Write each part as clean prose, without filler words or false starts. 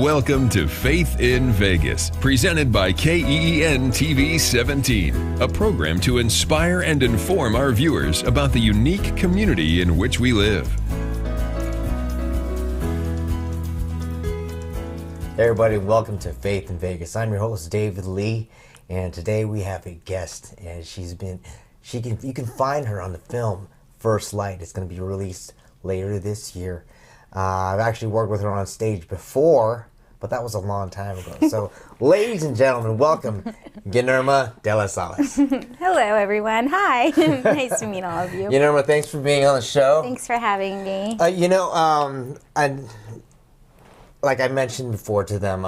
Welcome to Faith in Vegas, presented by KEEN TV 17, a program to inspire and inform our viewers about the unique community in which we live. Hey everybody, welcome to Faith in Vegas. I'm your host, David Lee, and today we have a guest, and you can find her on the film First Light. It's going to be released later this year. I've actually worked with her on stage before, but that was a long time ago. So, ladies and gentlemen, welcome Yenerma De Las Alas. Hello, everyone. Hi. Nice to meet all of you. Yenerma, thanks for being on the show. Thanks for having me. Like I mentioned before to them,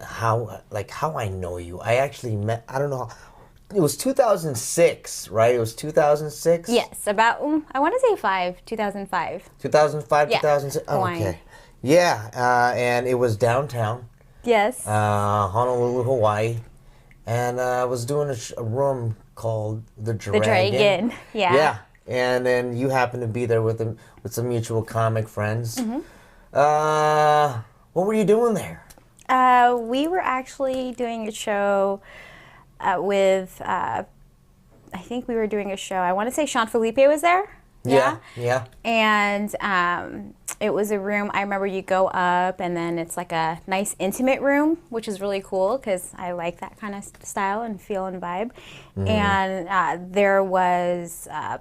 how I know you. I actually met, I don't know, it was 2006, right? It was 2006? Yes, about, I want to say 2005. 2005, yeah. 2006? Oh, Hawaii. okay. Yeah, and it was downtown. Yes. Honolulu, Hawaii. And I was doing a room called The Dragon. The Dragon, yeah. Yeah, and then you happened to be there with some mutual comic friends. Mm-hmm. What were you doing there? We were actually doing a show with, I think we were doing a show, I want to say Sean Felipe was there. Yeah. And it was a room, I remember you go up and then it's like a nice intimate room, which is really cool because I like that kind of style and feel and vibe. Mm-hmm. And there was a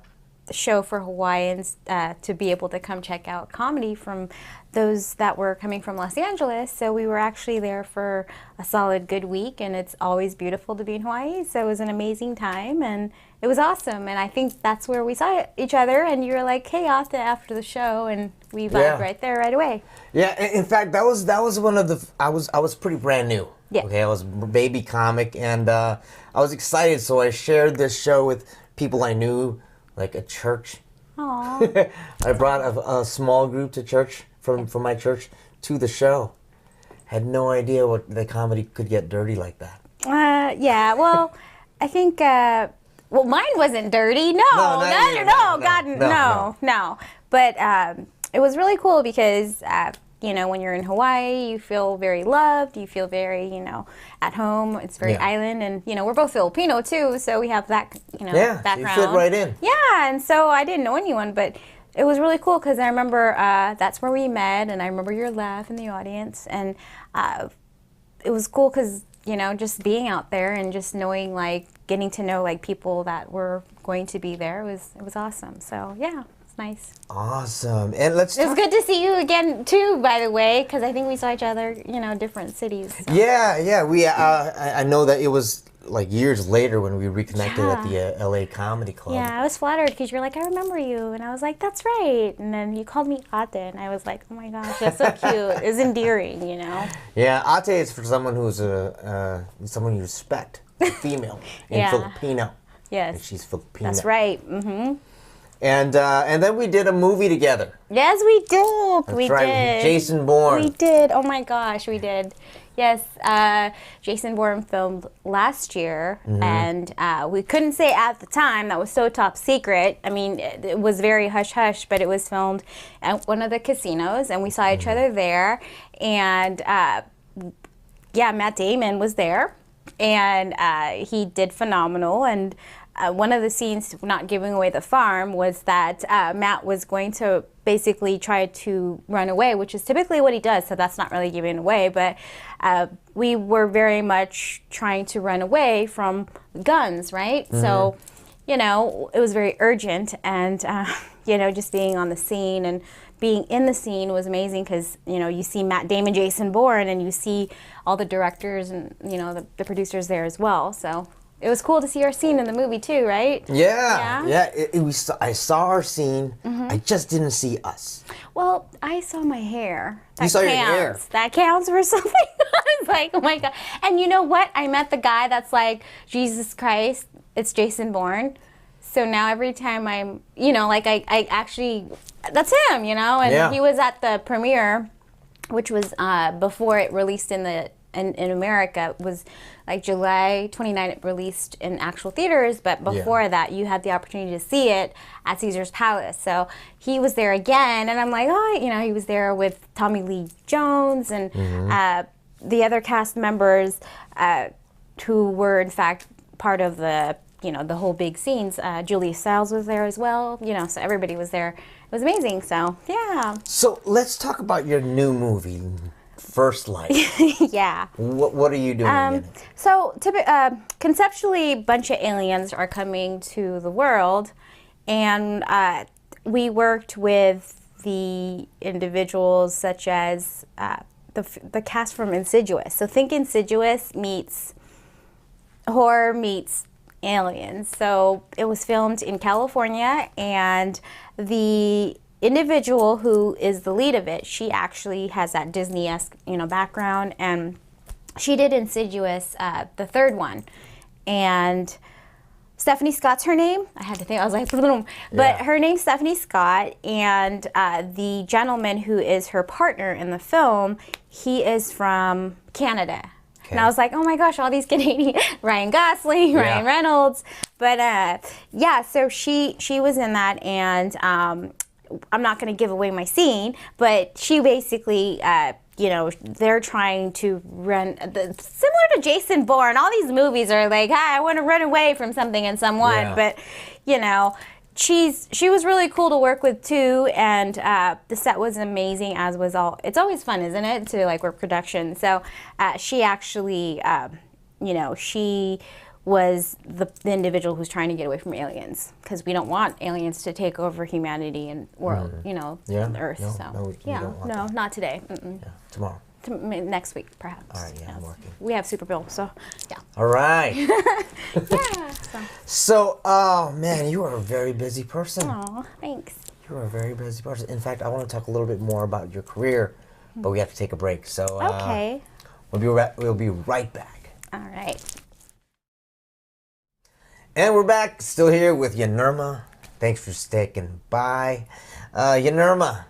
show for Hawaiians to be able to come check out comedy from those that were coming from Los Angeles. So we were actually there for a solid good week, and it's always beautiful to be in Hawaii. So it was an amazing time, and it was awesome. And I think that's where we saw each other, and you were like, hey, Asta, after the show, and we vibed right there right away. Yeah, in fact, that was one of the, I was pretty brand new. Yeah. Okay, I was a baby comic, and I was excited, so I shared this show with people I knew, like a church. Aww. I brought a small group to church, from my church, to the show. Had no idea what the comedy could get dirty like that. Yeah, well, I think, well, mine wasn't dirty. No. But it was really cool because, when you're in Hawaii, you feel very loved. You feel very, at home. It's very island. And, we're both Filipino, too. So we have that, background. So you fit right in. Yeah, and so I didn't know anyone, but it was really cool because I remember that's where we met, and I remember your laugh in the audience. And it was cool because, just being out there and just knowing, getting to know, people that were going to be there, it was awesome. So, yeah. Nice. Awesome. And it was good to see you again too, by the way, because I think we saw each other, different cities. So. Yeah. We I know that it was years later when we reconnected at the LA Comedy Club. Yeah, I was flattered because you're like, I remember you, and I was like, that's right. And then you called me Ate, and I was like, oh my gosh, that's so cute. It's endearing, Yeah, Ate is for someone who's someone you respect, a female in Filipino. Yes. And she's Filipino. That's right. Mm-hmm. And then we did a movie together. Yes, we did. That's right. Jason Bourne. We did. Oh my gosh, we did. Yes, Jason Bourne filmed last year, and we couldn't say at the time, that was so top secret. I mean, it was very hush-hush, but it was filmed at one of the casinos, and we saw each other there. And Matt Damon was there, and he did phenomenal. And one of the scenes, not giving away the farm, was that Matt was going to basically try to run away, which is typically what he does, so that's not really giving away, but we were very much trying to run away from guns, right? Mm-hmm. So, it was very urgent, and, just being on the scene and being in the scene was amazing because, you see Matt Damon, Jason Bourne, and you see all the directors and, the producers there as well, so... It was cool to see our scene in the movie too, right? Yeah. I saw our scene. Mm-hmm. I just didn't see us. Well, I saw my hair. You saw your hair. That counts for something. I was like, oh my God. And you know what? I met the guy that's like, Jesus Christ, it's Jason Bourne. So now every time I'm, I actually, that's him, and he was at the premiere, which was before it released in the in America. It was like July 29th, it released in actual theaters, but before that, you had the opportunity to see it at Caesar's Palace. So he was there again, and I'm like, oh, you know, he was there with Tommy Lee Jones and the other cast members who were in fact part of the, you know, the whole big scenes. Julia Stiles was there as well, you know, so everybody was there. It was amazing, so yeah. So let's talk about your new movie, First Light. Yeah. What are you doing in it? So conceptually, a bunch of aliens are coming to the world, and we worked with the individuals such as the cast from Insidious. So think Insidious meets horror meets aliens. So it was filmed in California, and the individual who is the lead of it, she actually has that Disney-esque, you know, background, and she did Insidious, the third one, and Stephanie Scott's her name. I had to think. I was like, boom. But her name's Stephanie Scott, and the gentleman who is her partner in the film, he is from Canada. Okay. And I was like, oh my gosh, all these Canadian, Ryan Gosling, Ryan Reynolds. But yeah, so she was in that, and I'm not going to give away my scene, but she basically, you know, they're trying to run, similar to Jason Bourne. All these movies are like, hi, I want to run away from something and someone. But, you know, she was really cool to work with too, and the set was amazing, as was all. It's always fun, isn't it, to like work production. So she actually, you know, she was the individual who's trying to get away from aliens, because we don't want aliens to take over humanity and world, you know, the Earth. No, not today. Tomorrow. Next week, perhaps. All right, I'm working. We have Super Bowl, so yeah. All right. Yeah. So, oh man, you are a very busy person. Oh, thanks. You are a very busy person. In fact, I want to talk a little bit more about your career, but we have to take a break. So, okay. We'll be right back. All right. And we're back, still here with Yenerma. Thanks for sticking by. Yenerma,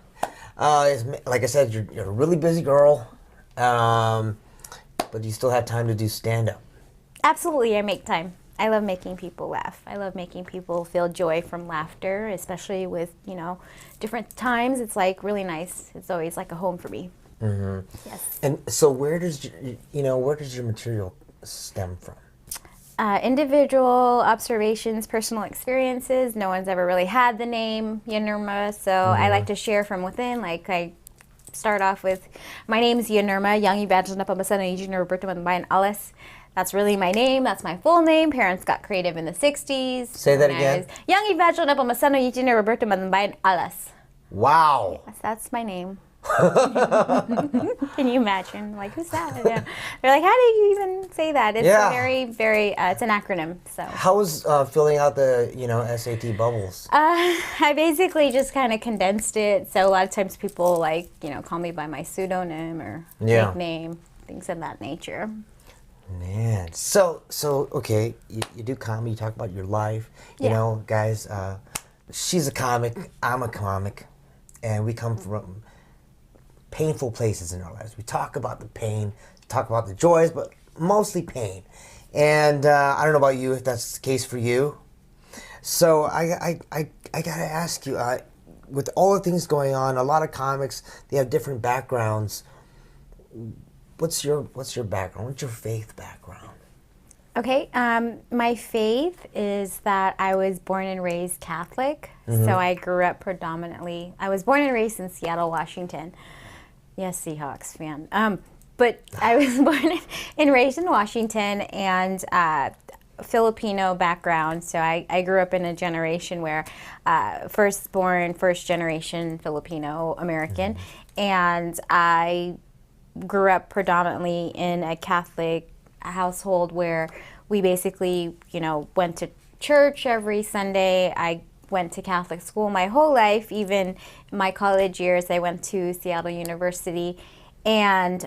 like I said, you're a really busy girl, but you still have time to do stand-up. Absolutely, I make time. I love making people laugh. I love making people feel joy from laughter, especially with, you know, different times. It's like really nice. It's always like a home for me. Mm-hmm. Yes. And so where does your material stem from? Individual observations, personal experiences. No one's ever really had the name Yenerma, so I like to share from within. Like I start off with, my name is Yenerma, Yang Ibadjan na Pamasano Yijin Roberto Manbayan Alas. That's really my name. That's my full name. Parents got creative in the 60s. Say that again. Yang Ibadjan na Pamasano Yijin Roberto Manbayan Alas. Wow. Yes, that's my name. Can you imagine? Like, who's that? Yeah. They're like, how do you even say that? It's a very, very, it's an acronym. So. How was filling out the, you know, SAT bubbles? I basically just kind of condensed it. So a lot of times people like, you know, call me by my pseudonym or nickname, things of that nature. Man, so okay, you do comedy, you talk about your life. You know, guys, she's a comic, I'm a comic, and we come from painful places in our lives. We talk about the pain, talk about the joys, but mostly pain. And I don't know about you, if that's the case for you. So I gotta ask you, with all the things going on, a lot of comics, they have different backgrounds. What's your background? What's your faith background? Okay, my faith is that I was born and raised Catholic. So I grew up predominantly, I was born and raised in Seattle, Washington. Yes, Seahawks fan. But I was born and raised in Washington, and Filipino background. So I grew up in a generation where first generation Filipino American, and I grew up predominantly in a Catholic household where we basically, you know, went to church every Sunday. I went to Catholic school my whole life. Even in my college years, I went to Seattle University, and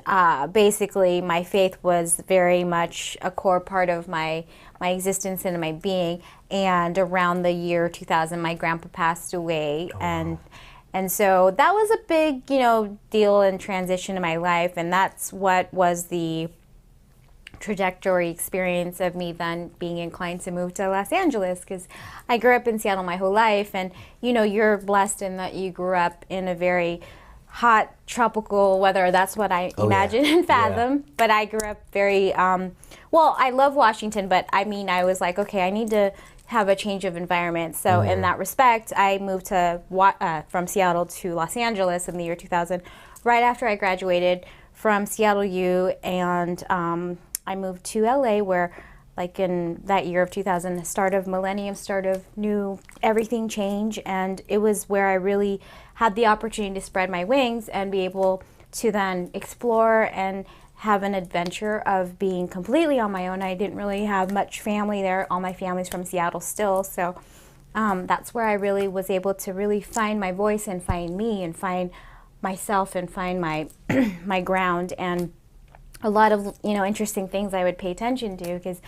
basically my faith was very much a core part of my existence and my being. And around the year 2000, my grandpa passed away, and so that was a big, you know, deal and transition in my life, and that's what was the trajectory experience of me then being inclined to move to Los Angeles, because I grew up in Seattle my whole life, and you're blessed in that you grew up in a very hot tropical weather. That's what I imagine and fathom. Yeah. But I grew up very well, I love Washington, but I was like, okay, I need to have a change of environment. So in that respect, I moved to from Seattle to Los Angeles in the year 2000, right after I graduated from Seattle U, and I moved to LA, where like in that year of 2000, the start of millennium, start of new everything change, and it was where I really had the opportunity to spread my wings and be able to then explore and have an adventure of being completely on my own. I didn't really have much family there. All my family's from Seattle still, so that's where I really was able to really find my voice and find me and find myself and find my my ground. And a lot of interesting things I would pay attention to, because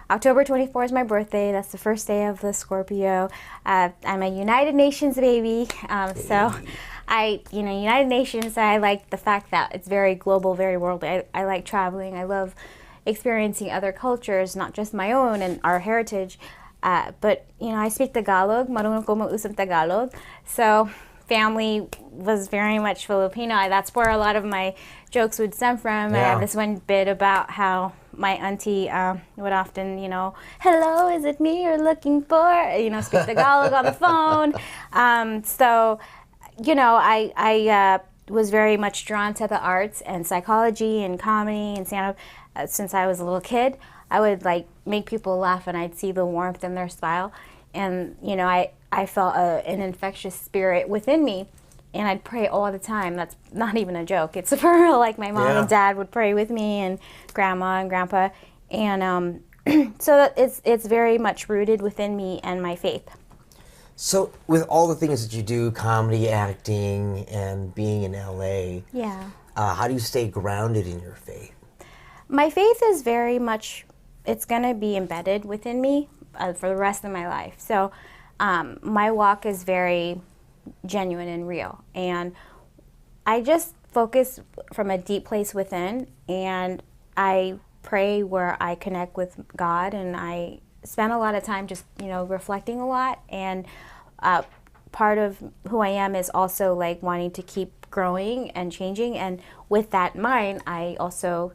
October 24th is my birthday. That's the first day of the Scorpio. I'm a United Nations baby, so United Nations, I like the fact that it's very global, very worldly. I like traveling. I love experiencing other cultures, not just my own and our heritage. But I speak Tagalog, marunong ko mag-usap Tagalog. So family was very much Filipino. That's where a lot of my jokes would stem from. Yeah. I have this one bit about how my auntie would often, hello, is it me you're looking for? Speak Tagalog on the phone. So, I was very much drawn to the arts and psychology and comedy and stand-up since I was a little kid. I would make people laugh, and I'd see the warmth in their smile. And, I felt an infectious spirit within me, and I'd pray all the time. That's not even a joke. It's for real. Like my mom and dad would pray with me, and grandma and grandpa. And so it's very much rooted within me and my faith. So with all the things that you do, comedy, acting, and being in LA, how do you stay grounded in your faith? My faith is very much, it's going to be embedded within me for the rest of my life. So my walk is very genuine and real. And I just focus from a deep place within, and I pray where I connect with God, and I spend a lot of time just, reflecting a lot. And part of who I am is also wanting to keep growing and changing. And with that in mind, I also,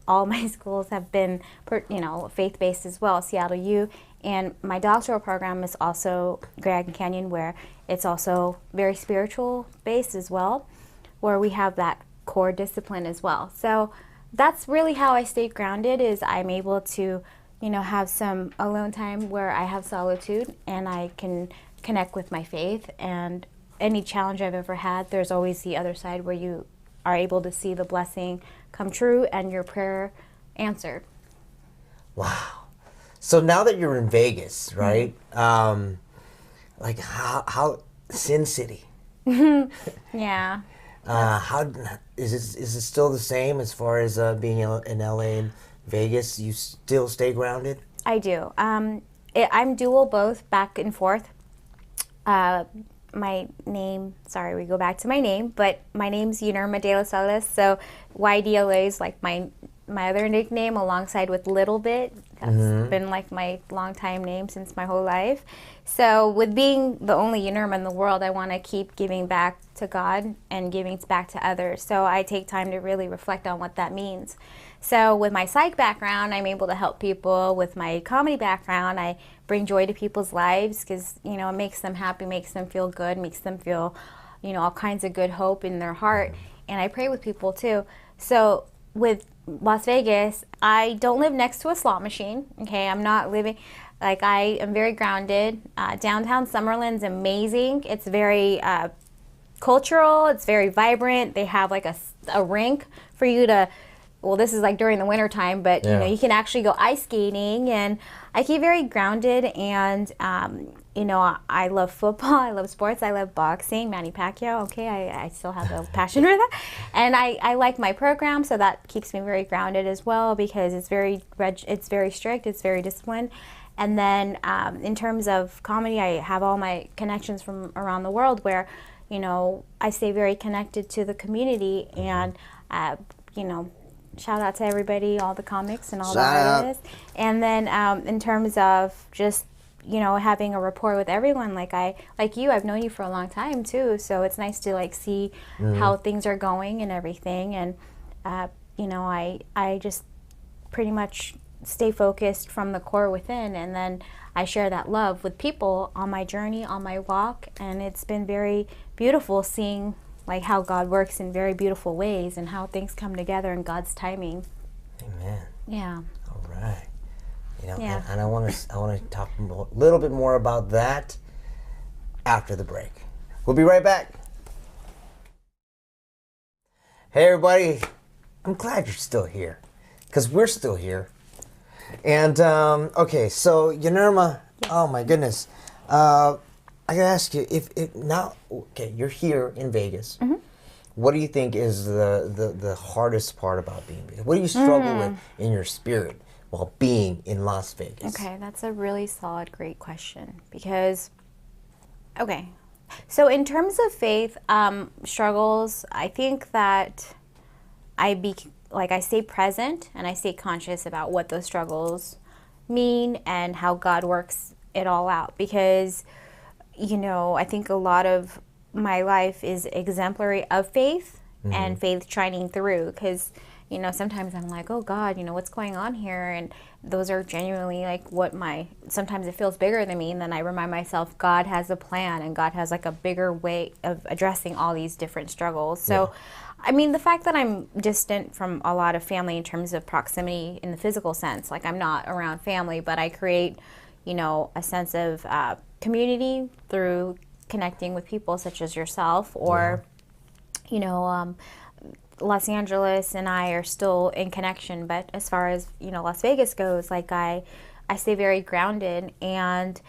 all my schools have been, faith-based as well, Seattle U. And my doctoral program is also Grand Canyon, where it's also very spiritual-based as well, where we have that core discipline as well. So that's really how I stay grounded, is I'm able to, have some alone time where I have solitude and I can connect with my faith. And any challenge I've ever had, there's always the other side where you are able to see the blessing come true and your prayer answered. Wow. So now that you're in Vegas, right? How Sin City? Yeah. How is it still the same as far as being in LA and Vegas? You still stay grounded? I do. I'm dual, both back and forth. My name, sorry, we go back to my name, but my name's Yenerma De Las Alas. So YDLA is my other nickname, alongside with Little Bit. That's been my long-time name since my whole life. So with being the only Yenerma in the world, I want to keep giving back to God and giving back to others. So I take time to really reflect on what that means. So with my psych background, I'm able to help people. With my comedy background, I bring joy to people's lives, because it makes them happy, makes them feel good, makes them feel all kinds of good hope in their heart. And I pray with people too. So with Las Vegas, I don't live next to a slot machine. Okay, I'm not living, I am very grounded. Downtown Summerlin's amazing. It's very cultural. It's very vibrant. They have a rink for you to, well, this is during the winter time, but you can actually go ice skating. And I keep very grounded. And I love football. I love sports. I love boxing. Manny Pacquiao. Okay, I still have a passion for that. And I like my program, so that keeps me very grounded as well, because it's very strict. It's very disciplined. And then in terms of comedy, I have all my connections from around the world, where I stay very connected to the community, and shout out to everybody, all the comics and all the Shout out. artists. And then in terms of just, you know, having a rapport with everyone, like you, I've known you for a long time too. So it's nice to like see how things are going and everything. And, you know, I just pretty much stay focused from the core within. And then I share that love with people on my journey, on my walk. And it's been very beautiful seeing like how God works in very beautiful ways and how things come together in God's timing. Amen. Yeah. All right. You know, Yeah. and I want to talk a little bit more about that after the break. We'll be right back. Hey everybody, I'm glad you're still here, because we're still here. And okay, so Yenerma, oh my goodness, I gotta ask you, if now, okay, you're here in Vegas. What do you think is the hardest part about being Vegas? What do you struggle with in your spirit while being in Las Vegas? Okay, that's a really solid, great question. Because, okay, so in terms of faith struggles, I think that I stay present and I stay conscious about what those struggles mean and how God works it all out. Because, you know, I think a lot of my life is exemplary of faith and faith shining through. Because, you know, sometimes I'm like, oh God, you know, what's going on here? And those are genuinely like sometimes it feels bigger than me. And then I remind myself, God has a plan and God has like a bigger way of addressing all these different struggles. So, I mean, the fact that I'm distant from a lot of family in terms of proximity in the physical sense, like I'm not around family, but I create, you know, a sense of community through connecting with people such as yourself, or, you know, Los Angeles and I are still in connection, but as far as, you know, Las Vegas goes, like I stay very grounded, and,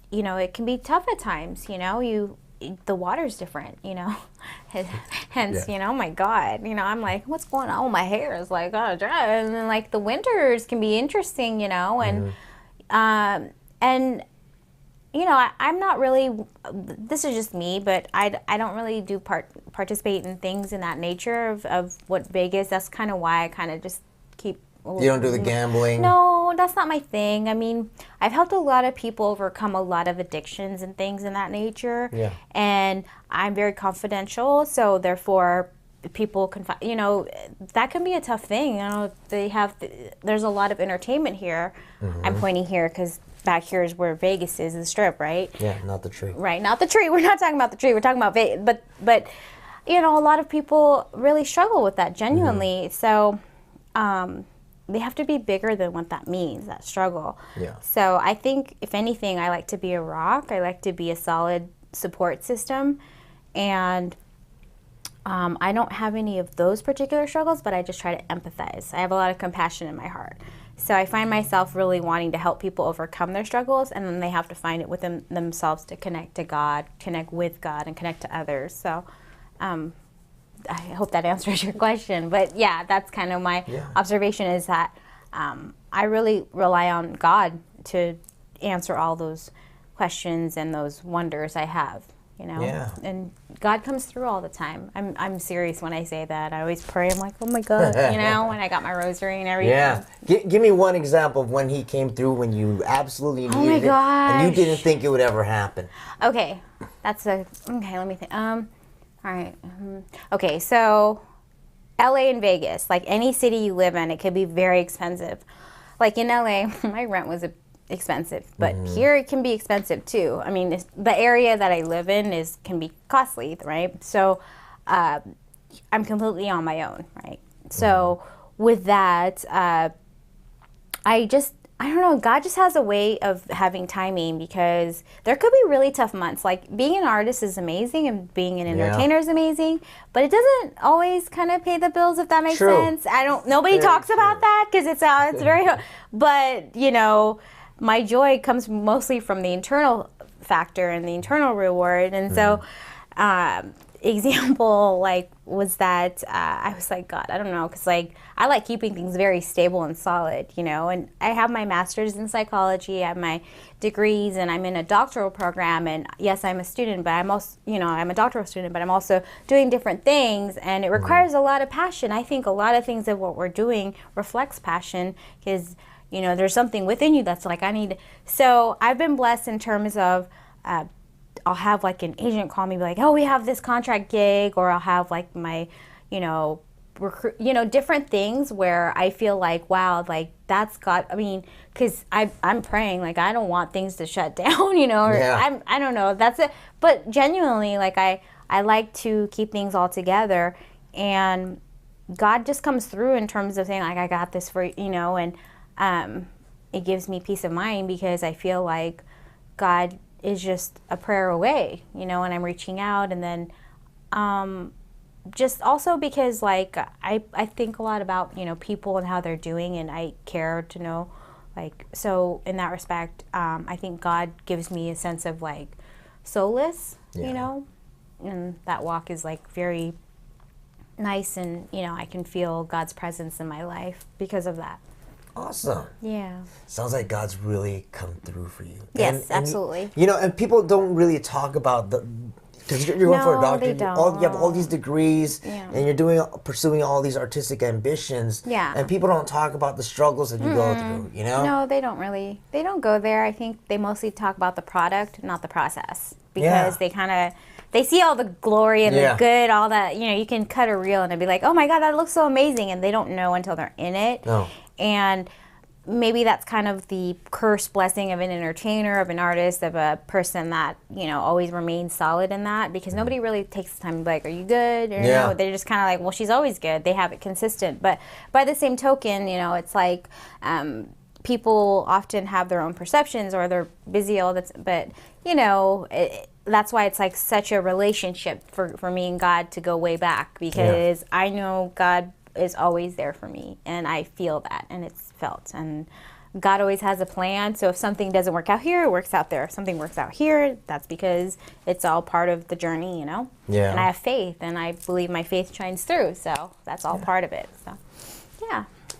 you know, it can be tough at times, you know, the water's different, you know, hence, you know, my God, you know, I'm like, what's going on? My hair is like, oh, dry. And then like the winters can be interesting, you know, and, you know, I'm not really, this is just me, but I don't really do participate in things in that nature of what Vegas, that's kind of why I kind of just keep. You don't do the gambling? No, that's not my thing. I mean, I've helped a lot of people overcome a lot of addictions and things in that nature. Yeah. And I'm very confidential, so therefore people can, you know, that can be a tough thing. You know, there's a lot of entertainment here. I'm pointing here because back here is where Vegas is, the Strip, right? Yeah, not the tree. Right, not the tree. We're not talking about the tree. We're talking about Vegas. But you know, a lot of people really struggle with that genuinely. So they have to be bigger than what that means, that struggle. Yeah. So I think, if anything, I like to be a rock. I like to be a solid support system. And I don't have any of those particular struggles, but I just try to empathize. I have a lot of compassion in my heart. So I find myself really wanting to help people overcome their struggles, and then they have to find it within themselves to connect to God, connect with God, and connect to others. So I hope that answers your question. But yeah, that's kind of my observation, is that I really rely on God to answer all those questions and those wonders I have. You know, and God comes through all the time. I'm serious when I say that. I always pray. I'm like, oh my God, you know, when I got my rosary and everything. Yeah. Give me one example of when he came through when you absolutely needed it and you didn't think it would ever happen. Okay, okay, let me think. All right. Okay, so LA and Vegas, like any city you live in, it could be very expensive. Like in LA, my rent was expensive, but here it can be expensive too. I mean, the area that I live in can be costly, right? So I'm completely on my own, right? So with that, I don't know, God just has a way of having timing, because there could be really tough months. Like being an artist is amazing and being an entertainer is amazing, but it doesn't always kind of pay the bills, if that makes sense. Nobody talks about that because it's very, but you know, my joy comes mostly from the internal factor and the internal reward. And so example like was that I was like, God, I don't know, because like I like keeping things very stable and solid, you know, and I have my master's in psychology, I have my degrees, and I'm in a doctoral program, and yes, I'm a student, but I'm also, you know, I'm a doctoral student, but I'm also doing different things, and it requires a lot of passion. I think a lot of things of what we're doing reflects passion, because, you know, there's something within you that's like, I need. So I've been blessed in terms of I'll have like an agent call me, be like, oh, we have this contract gig, or I'll have like my, you know, different things where I feel like, wow, like that's God. I mean, because I'm praying, like I don't want things to shut down, you know, or I don't know, that's it. But genuinely, like I like to keep things all together, and God just comes through in terms of saying like, I got this for you know, and it gives me peace of mind because I feel like God is just a prayer away, you know, and I'm reaching out. And then just also because like I think a lot about, you know, people and how they're doing, and I care to know, like, so in that respect, I think God gives me a sense of like solace, you know, and that walk is like very nice, and, you know, I can feel God's presence in my life because of that. Awesome. Yeah. Sounds like God's really come through for you. Yes, absolutely. You know, and people don't really talk about because you're going for a doctor. They don't. You have all these degrees, Yeah. and you're pursuing all these artistic ambitions. Yeah. And people don't talk about the struggles that you go through. You know. No, they don't really. They don't go there. I think they mostly talk about the product, not the process, because they see all the glory and the good, all that. You know, you can cut a reel and it'd be like, oh my God, that looks so amazing, and they don't know until they're in it. No. And maybe that's kind of the cursed blessing of an entertainer, of an artist, of a person that, you know, always remains solid in that, because nobody really takes the time to be like, are you good? Or no, they're just kind of like, well, she's always good. They have it consistent. But by the same token, you know, it's like people often have their own perceptions, or they're busy all the time. But, you know, that's why it's like such a relationship for me and God to go way back, because I know God is always there for me, and I feel that, and it's felt, and God always has a plan. So if something doesn't work out here, it works out there. If something works out here, that's because it's all part of the journey, you know. And I have faith, and I believe my faith shines through, so that's all part of it. So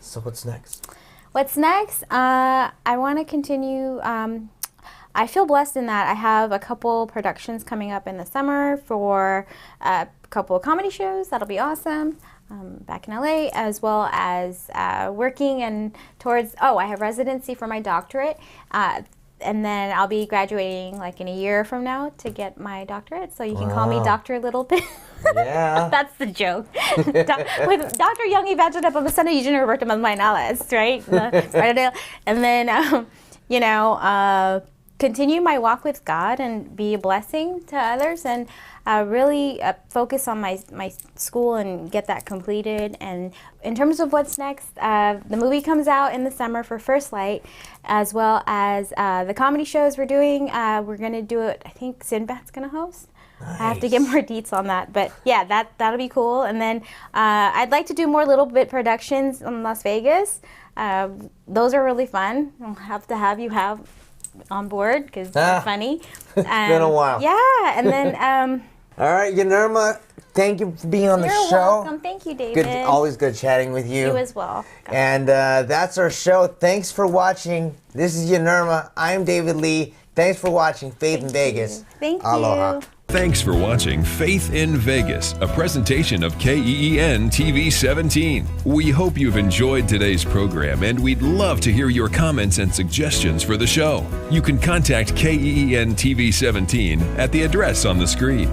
So what's next? What's next? I want to continue. I feel blessed in that I have a couple productions coming up in the summer for a couple of comedy shows. That'll be awesome. Back in LA, as well as working and towards, I have residency for my doctorate, and then I'll be graduating like in a year from now to get my doctorate, so you can call me Dr. Littleton. Yeah. That's the joke. With Dr. Young Evangelista Pamesana Yenerma De Las Alas, right? And then, you know, continue my walk with God and be a blessing to others, and really focus on my school and get that completed. And in terms of what's next, the movie comes out in the summer for First Light, as well as the comedy shows we're doing. We're going to do it, I think Sinbad's going to host. Nice. I have to get more deets on that, but yeah, that'll be cool. And then I'd like to do more little bit productions in Las Vegas. Those are really fun. I'll have to have you on board, because they're funny. It's been a while. Yeah, and then all right, Yenerma, thank you for being on the show. You're welcome. Thank you, David. Always good chatting with you. You as well. And that's our show. Thanks for watching. This is Yenerma. I'm David Lee. Thanks for watching Faith in Vegas. Thank you. Aloha. Thanks for watching Faith in Vegas, a presentation of KEEN TV 17. We hope you've enjoyed today's program, and we'd love to hear your comments and suggestions for the show. You can contact KEEN TV 17 at the address on the screen.